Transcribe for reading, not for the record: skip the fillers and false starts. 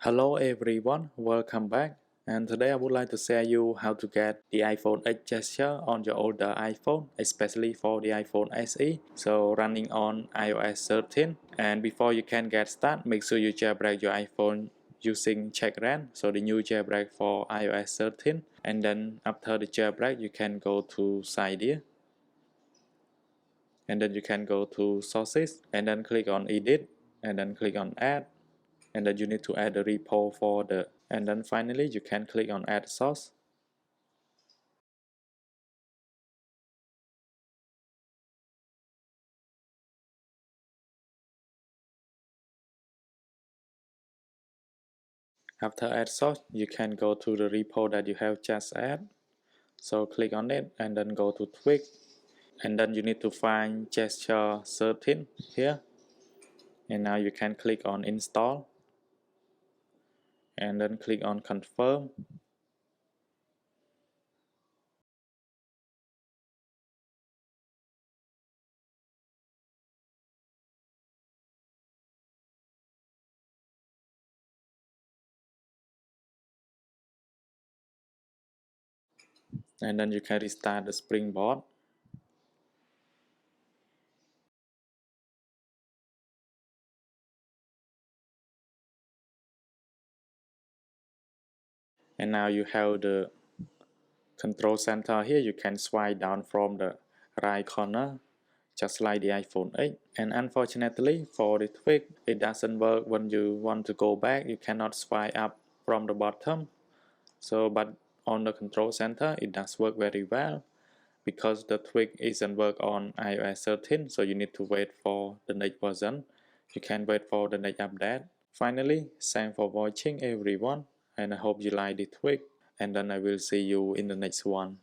Hello everyone, welcome back. And today I would like to share you how to get the iPhone 8 gesture on your older iPhone, especially for the iPhone SE. So running on iOS 13. And before you can get started, make sure you jailbreak your iPhone using CheckRa1n, so the new jailbreak for iOS 13. And then after the jailbreak, you can go to Side here. And then you can go to Sources and then click on Edit and then click on Add. And then you need to add the repo for the, and then finally you can click on add source. After add source, you can go to the repo that you have just add. So click on it and then go to tweak, and then you need to find gesture 13 here, and now you can click on install and then click on confirm. And then you can restart the springboard. And now you have the control center here. You can swipe down from the right corner just like the iPhone 8. And unfortunately for the tweak, it doesn't work when you want to go back. You cannot swipe up from the bottom. So but on the control center it does work very well, because the tweak isn't work on iOS 13, so you need to wait for the next version. You can wait for the next update. Finally, thanks for watching everyone, and I hope you like the tweak, and then I will see you in the next one.